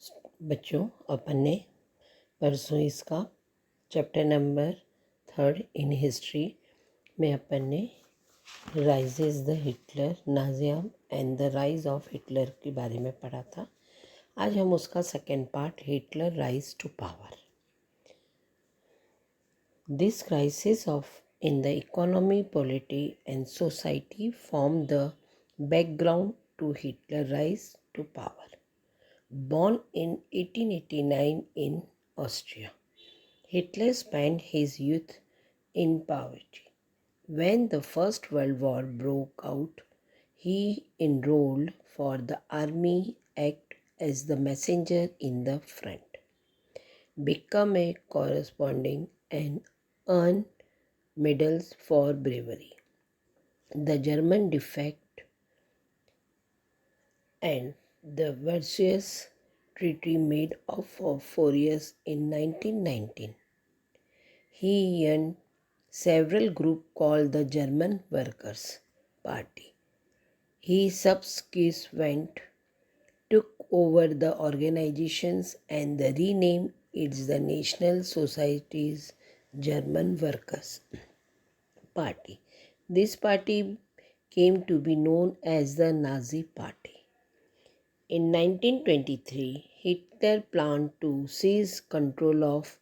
बच्चों, अपन ने परसों इसका चैप्टर नंबर 3 इन हिस्ट्री में अपन ने rises the Hitler Nazism and the rise of Hitler के बारे में पढ़ा था। आज हम उसका second part, Hitler rise to power. This crisis of in the economy, polity and society formed the background to Hitler's rise to power. Born in 1889 in Austria, Hitler spent his youth in poverty. When the First World War broke out, he enrolled for the army, act as the messenger in the front, become a corresponding and earn medals for bravery. The German defect and the Versailles Treaty made up for 4 years in 1919. He earned several groups called the German Workers' Party. He subsequently took over the organizations and renamed it the National Society's German Workers' Party. This party came to be known as the Nazi Party. In 1923, Hitler planned to seize control of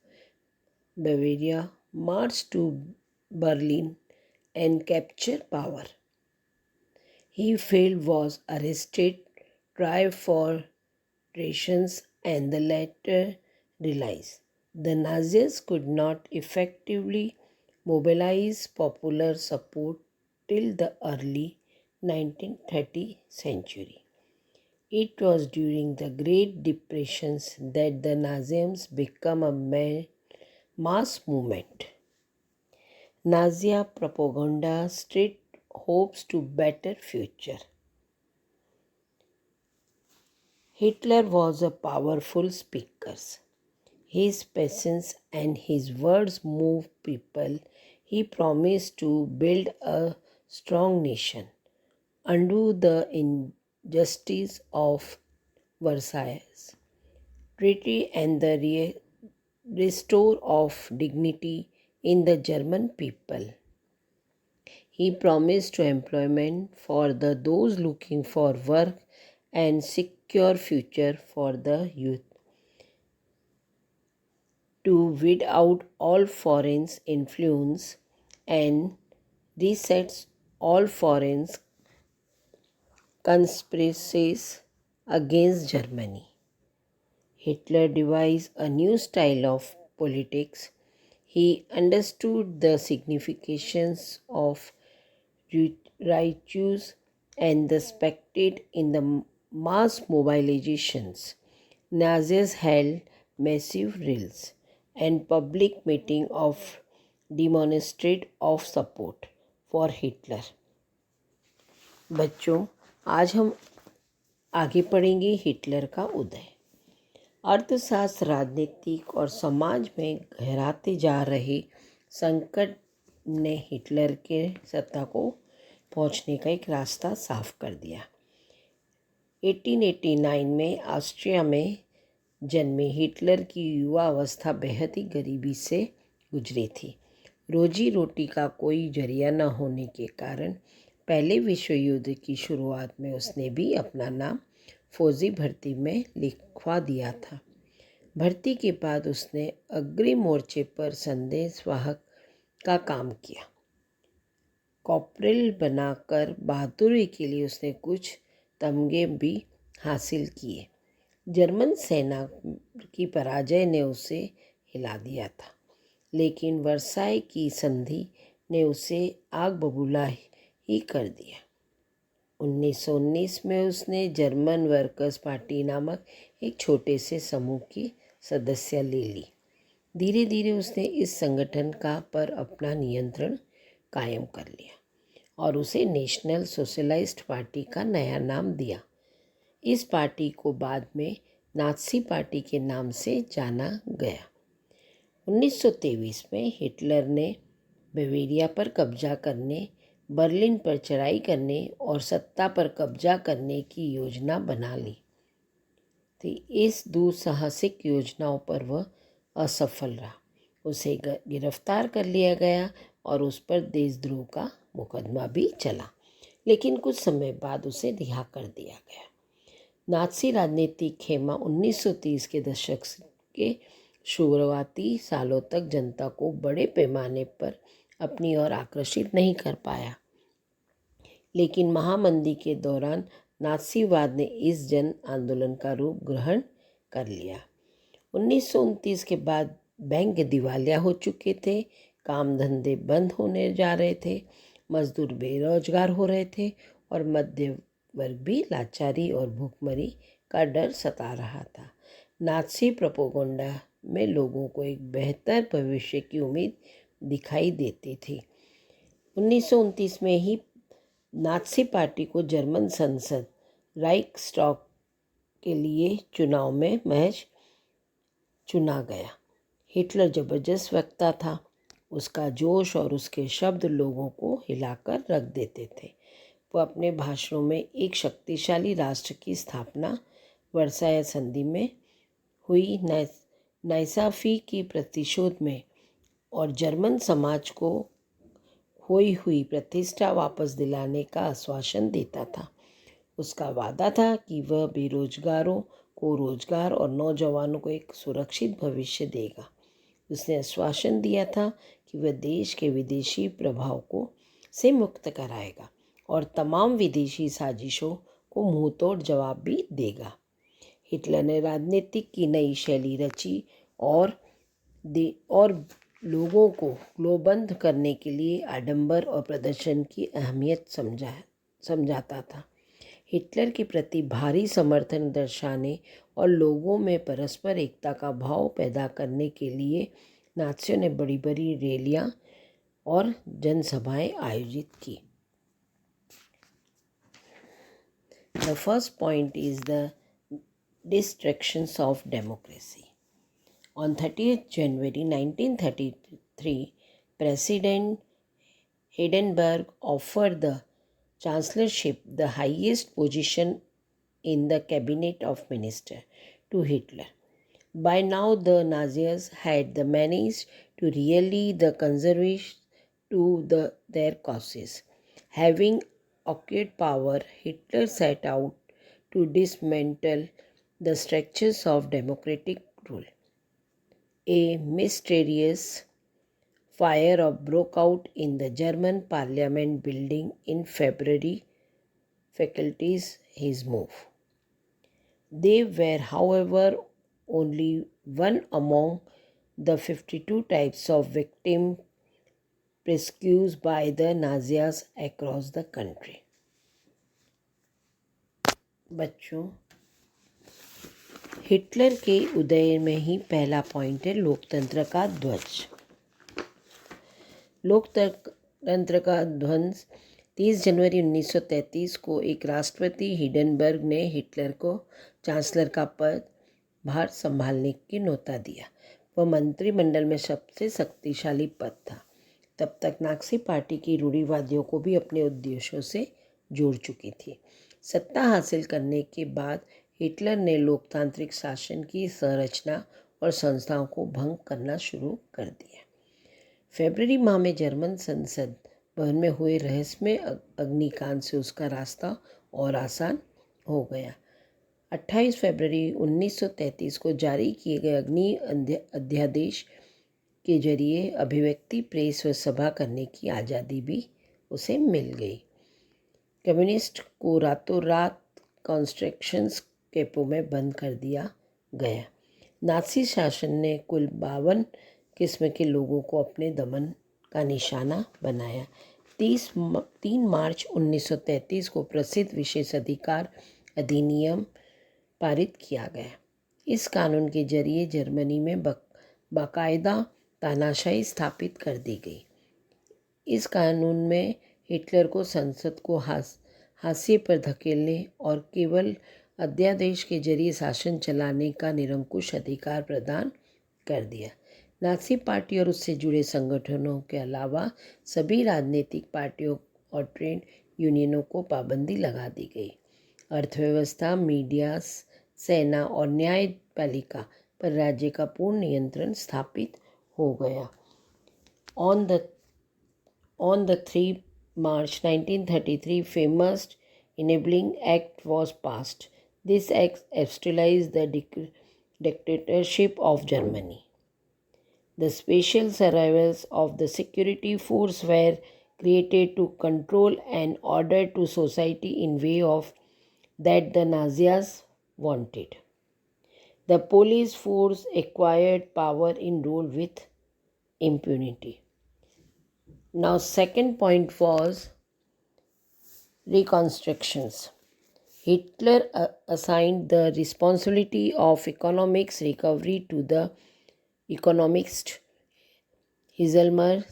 Bavaria, march to Berlin, and capture power. He failed, was arrested, tried for treason, and the latter realized the Nazis could not effectively mobilize popular support till the early 1930th century. It was during the Great Depressions that the Nazism became a mass movement. Nazi propaganda straight hopes to better future. Hitler was a powerful speaker. His presence and his words moved people. He promised to build a strong nation, undo the injustice of Versailles Treaty and the restore of dignity in the German people. He promised to employment for those looking for work and secure future for the youth, to weed out all foreign influence and reset all foreign conspiracies against Germany. Hitler devised a new style of politics. He understood the significance of righteous and the spectated in the mass mobilizations. Nazis held massive rallies and public meetings of demonstrate of support for Hitler. बच्चों, आज हम आगे पढ़ेंगे Hitler का उदय। अर्थशास्त्र, राजनीतिक और समाज में गहराते जा रहे संकट ने हिटलर के सत्ता को पहुंचने का एक रास्ता साफ कर दिया। 1889 में ऑस्ट्रिया में जन्मे हिटलर की युवा अवस्था बेहद ही गरीबी से गुजरी थी। रोजी रोटी का कोई जरिया न होने के कारण पहले विश्व युद्ध की शुरुआत में उसने भी अपना नाम फौजी भर्ती में लिखवा दिया था। भर्ती के बाद उसने अग्रिम मोर्चे पर संदेशवाहक का काम किया। कॉर्पोरल बनाकर बहादुरी के लिए उसने कुछ तमगे भी हासिल किए। जर्मन सेना की पराजय ने उसे हिला दिया था, लेकिन वर्साई की संधि ने उसे आग बबूला ही कर दिया। 1919 में उसने जर्मन वर्कर्स पार्टी नामक एक छोटे से समूह की सदस्य ले ली। धीरे धीरे उसने इस संगठन का पर अपना नियंत्रण कायम कर लिया और उसे नेशनल सोशलिस्ट पार्टी का नया नाम दिया। इस पार्टी को बाद में नाज़ी पार्टी के नाम से जाना गया। 1923 में हिटलर ने बवेरिया पर कब्जा करने, बर्लिन पर चढ़ाई करने और सत्ता पर कब्जा करने की योजना बना ली। थी। इस दुस्साहसिक योजनाओं पर वह असफल रहा। उसे गिरफ्तार कर लिया गया और उस पर देशद्रोह का मुकदमा भी चला, लेकिन कुछ समय बाद उसे रिहा कर दिया गया। नाज़ी राजनीतिक खेमा 1930 के दशक के शुरुआती सालों तक जनता को बड़े पैमाने पर अपनी ओर आकर्षित नहीं कर पाया, लेकिन महामंदी के दौरान नाज़ीवाद ने इस जन आंदोलन का रूप ग्रहण कर लिया। 1929 के बाद बैंक दिवालिया हो चुके थे, काम धंधे बंद होने जा रहे थे, मजदूर बेरोजगार हो रहे थे और मध्य वर्ग भी लाचारी और भूखमरी का डर सता रहा था। नाज़ी प्रोपेगेंडा में लोगों को एक बेहतर भविष्य की उम्मीद दिखाई देती थी। 1929 में ही नाज़ी पार्टी को जर्मन संसद राइक्सटैग के लिए चुनाव में महज चुना गया। हिटलर जबरदस्त वक्ता था। उसका जोश और उसके शब्द लोगों को हिलाकर रख देते थे। वो अपने भाषणों में एक शक्तिशाली राष्ट्र की स्थापना, वर्साय संधि में हुई नाइसाफी की प्रतिशोध में और जर्मन समाज को खोई हुई प्रतिष्ठा वापस दिलाने का आश्वासन देता था। उसका वादा था कि वह बेरोजगारों को रोजगार और नौजवानों को एक सुरक्षित भविष्य देगा। उसने आश्वासन दिया था कि वह देश के विदेशी प्रभाव से मुक्त कराएगा और तमाम विदेशी साजिशों को मुंहतोड़ जवाब भी देगा। हिटलर ने राजनीतिक की नई शैली रची और लोगों को ग्लोबंद करने के लिए आडंबर और प्रदर्शन की अहमियत समझाता था। हिटलर के प्रति भारी समर्थन दर्शाने और लोगों में परस्पर एकता का भाव पैदा करने के लिए नाज़ियों ने बड़ी बड़ी रैलियां और जनसभाएं आयोजित की। The first point is the destructions of democracy. On 30th January 1933, President Hindenburg offered the chancellorship, the highest position in the cabinet of ministers, to Hitler. By now, the Nazis had managed to rally the conservatives to their causes. Having acquired power, Hitler set out to dismantle the structures of democratic rule. A mysterious fire broke out in the German parliament building in February, facilitated his move. They were, however, only one among the 52 types of victims persecuted by the Nazis across the country. बच्चों, Hitler के उदय में ही पहला point है लोकतंत्र का ध्वज। लोकतंत्र का ध्वज 30 जनवरी 1933 को एक राष्ट्रपति हिंडनबर्ग ने हिटलर को चांसलर का पद भार संभालने की न्योता दिया। वह मंत्रिमंडल में सबसे शक्तिशाली पद था। तब तक नाज़ी पार्टी की रूढ़िवादियों को भी अपने उद्देश्यों से जोड़ चुकी थी। सत्ता हासिल करने के बाद हिटलर ने लोकतांत्रिक शासन की संरचना और संस्थाओं को भंग करना शुरू कर दिया। फरवरी माह में जर्मन संसद भवन में हुए रहस्यमय अग्निकांड से उसका रास्ता और आसान हो गया। 28 फरवरी 1933 को जारी किए गए अग्नि अध्यादेश के जरिए अभिव्यक्ति, प्रेस व सभा करने की आज़ादी भी उसे मिल गई। कम्युनिस्ट को रातों रात कॉन्सेंट्रेशन कैंपों में बंद कर दिया गया। नाज़ी शासन ने कुल 52 किस्म के लोगों को अपने दमन का निशाना बनाया। 3 मार्च 1933 को प्रसिद्ध विशेषाधिकार अधिनियम पारित किया गया। इस कानून के जरिए जर्मनी में बाकायदा तानाशाही स्थापित कर दी गई। इस कानून में हिटलर को संसद को हाशिए पर धकेलने और केवल अध्यादेश के जरिए शासन चलाने का निरंकुश अधिकार प्रदान कर दिया। नाज़ी पार्टी और उससे जुड़े संगठनों के अलावा सभी राजनीतिक पार्टियों और ट्रेड यूनियनों को पाबंदी लगा दी गई। अर्थव्यवस्था, मीडिया, सेना और न्यायपालिका पर राज्य का पूर्ण नियंत्रण स्थापित हो गया। On the 3 March 1933, famous Enabling Act was passed. This act established the dictatorship of Germany. The special services of the security force were created to control and order to society in way of that the Nazis wanted. The police force acquired power in rule with impunity. Now, second point was reconstructions. Hitler assigned the responsibility of economics recovery to the economist Hilmar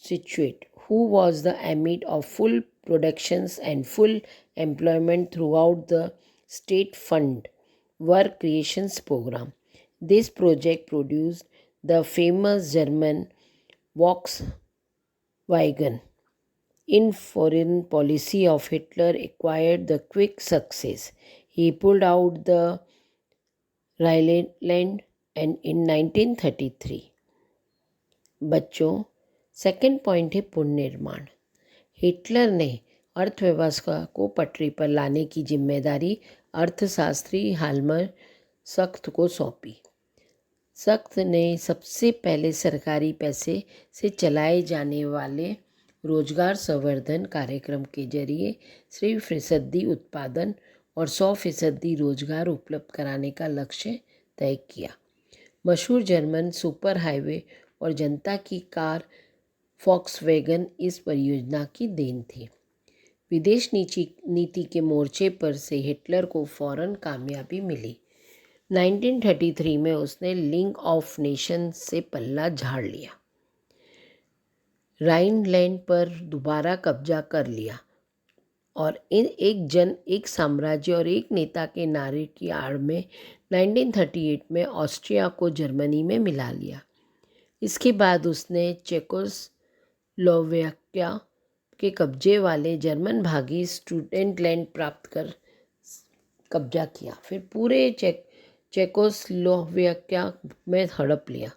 Schmidt, who was the amid of full productions and full employment throughout the state fund work creations program. This project produced the famous German Volkswagen. In foreign policy of Hitler acquired the quick success. He pulled out the Rhineland and in 1933 बच्चों second point है पुनर्निर्माण। Hitler ने अर्थव्यवस्था को पटरी पर लाने की जिम्मेदारी अर्थशास्त्री हाल्मर सख्त को सौंपी। सख्त ने सबसे पहले सरकारी पैसे से चलाए जाने वाले रोजगार संवर्धन कार्यक्रम के जरिए 100% उत्पादन और 100% रोजगार उपलब्ध कराने का लक्ष्य तय किया। मशहूर जर्मन सुपर हाईवे और जनता की कार फॉक्सवैगन इस परियोजना की देन थी। विदेश नीति के मोर्चे पर से हिटलर को फौरन कामयाबी मिली। 1933 में उसने लीग ऑफ नेशंस से पल्ला झाड़ लिया, राइनलैंड पर दोबारा कब्जा कर लिया और एक साम्राज्य और एक नेता के नारे की आड़ में 1938 में ऑस्ट्रिया को जर्मनी में मिला लिया। इसके बाद उसने चेकोस्लोवाकिया के कब्जे वाले जर्मन भागी सुडेटलैंड प्राप्त कर कब्जा किया, फिर पूरे चेकोस्लोवाकिया में हड़प लिया।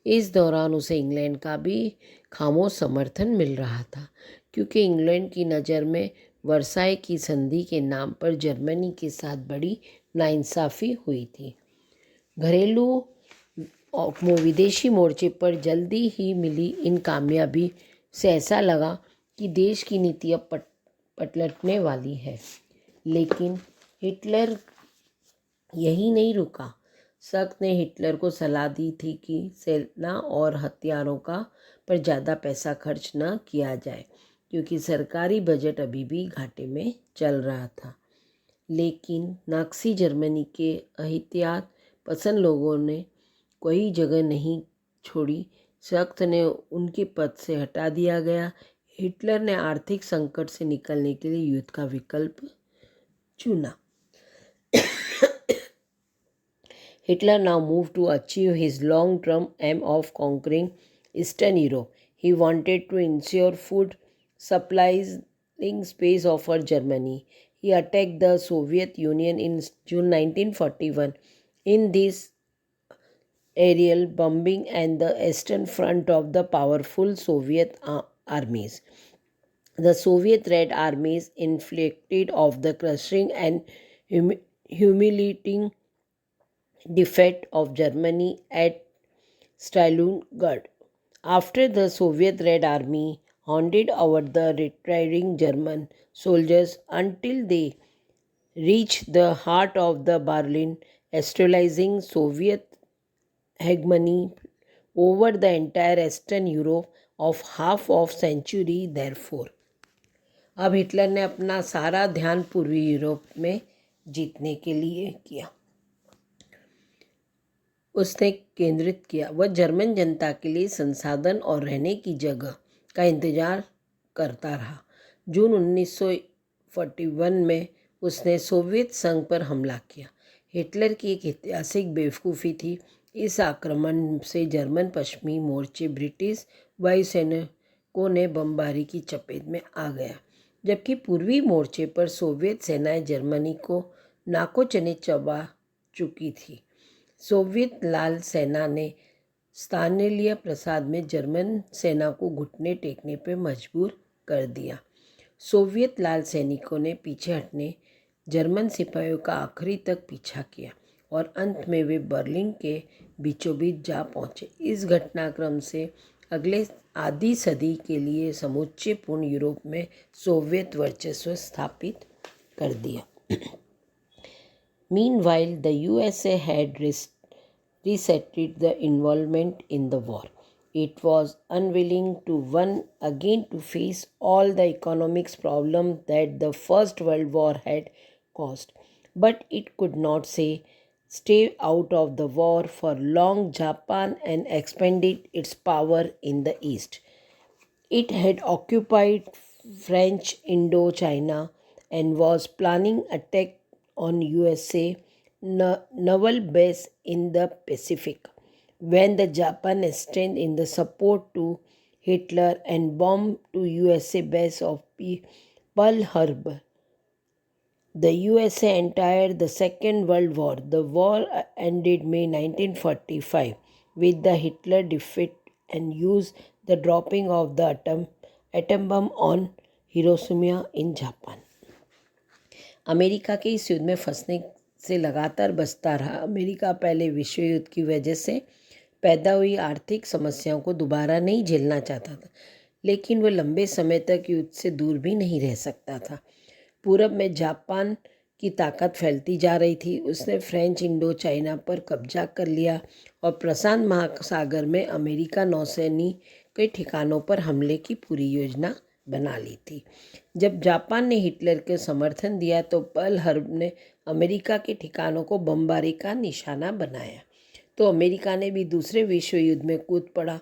इस दौरान उसे इंग्लैंड का भी खामोश समर्थन मिल रहा था, क्योंकि इंग्लैंड की नज़र में वर्साई की संधि के नाम पर जर्मनी के साथ बड़ी नाइंसाफ़ी हुई थी। घरेलू और विदेशी मोर्चे पर जल्दी ही मिली इन कामयाबी से ऐसा लगा कि देश की नीति अब पलटने वाली है। लेकिन हिटलर यही नहीं रुका। सख्त ने हिटलर को सलाह दी थी कि सेना और हथियारों का पर ज़्यादा पैसा खर्च न किया जाए, क्योंकि सरकारी बजट अभी भी घाटे में चल रहा था। लेकिन नाज़ी जर्मनी के एहतियात पसंद लोगों ने कोई जगह नहीं छोड़ी। सख्त ने उनके पद से हटा दिया गया। हिटलर ने आर्थिक संकट से निकलने के लिए युद्ध का विकल्प चुना। Hitler now moved to achieve his long-term aim of conquering Eastern Europe. He wanted to ensure food supplies in space offered Germany. He attacked the Soviet Union in June 1941. In this aerial bombing and the eastern front of the powerful Soviet armies. The Soviet Red Armies inflicted of the crushing and humiliating defeat of Germany at Stalingrad. After the Soviet Red Army hounded over the retiring German soldiers until they reached the heart of the Berlin, establishing Soviet hegemony over the entire Eastern Europe of half of century therefore. अब Hitler ने अपना सारा ध्यान पूर्वी Europe में जीतने के लिए किया। उसने केंद्रित किया। वह जर्मन जनता के लिए संसाधन और रहने की जगह का इंतजार करता रहा। जून 1941 में उसने सोवियत संघ पर हमला किया। हिटलर की एक ऐतिहासिक बेवकूफ़ी थी। इस आक्रमण से जर्मन पश्चिमी मोर्चे ब्रिटिश वायुसैनिकों ने बमबारी की चपेट में आ गया, जबकि पूर्वी मोर्चे पर सोवियत सेनाएं जर्मनी को नाको चने चबा चुकी थी। सोवियत लाल सेना ने स्तानिलीय प्रसाद में जर्मन सेना को घुटने टेकने पर मजबूर कर दिया। सोवियत लाल सैनिकों ने पीछे हटने जर्मन सिपाहियों का आखिरी तक पीछा किया और अंत में वे बर्लिन के बीचों बीच जा पहुँचे। इस घटनाक्रम से अगले आधी सदी के लिए समूचे पूर्ण यूरोप में सोवियत वर्चस्व स्थापित कर दिया। Meanwhile, the USA had resented the involvement in the war. It was unwilling to again to face all the economics problems that the First World War had caused. But it could not stay out of the war for long. Japan and expanded its power in the East. It had occupied French Indochina and was planning attack on USA naval base in the Pacific. When the Japan extended in the support to Hitler and bombed to USA base of Pearl Harbor, the USA entered the Second World War. The war ended May 1945 with the Hitler defeat and used the dropping of the atom bomb on Hiroshima in Japan. America के इस युद्ध में फंसने से लगातार बचता रहा। America पहले विश्व युद्ध की वजह से पैदा हुई आर्थिक समस्याओं को दोबारा नहीं झेलना चाहता था, लेकिन वह लंबे समय तक युद्ध से दूर भी नहीं रह सकता था। पूरब में जापान की ताकत फैलती जा रही थी। उसने फ्रेंच इंडो चाइना पर कब्जा कर लिया और प्रशांत महासागर में अमेरिका नौसैनी के ठिकानों पर हमले की पूरी योजना बना ली थी। जब जापान ने हिटलर को समर्थन दिया तो पर्ल हार्बर ने अमेरिका के ठिकानों को बमबारी का निशाना बनाया, तो अमेरिका ने भी दूसरे विश्व युद्ध में कूद पड़ा।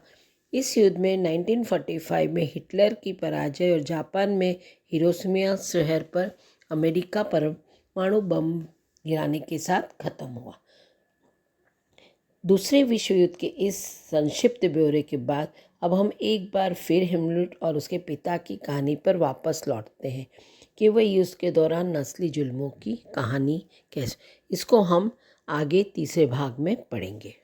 इस युद्ध में 1945 में हिटलर की पराजय और जापान में हिरोशिमा शहर पर अमेरिका परमाणु बम गिराने के साथ खत्म हुआ। दूसरे विश्व युद्ध के इस संक्षिप्त ब्यौरे के बाद अब हम एक बार फिर हिमलट और उसके पिता की कहानी पर वापस लौटते हैं कि वह युद्ध के दौरान नस्ली जुल्मों की कहानी कैसे, इसको हम आगे तीसरे भाग में पढ़ेंगे।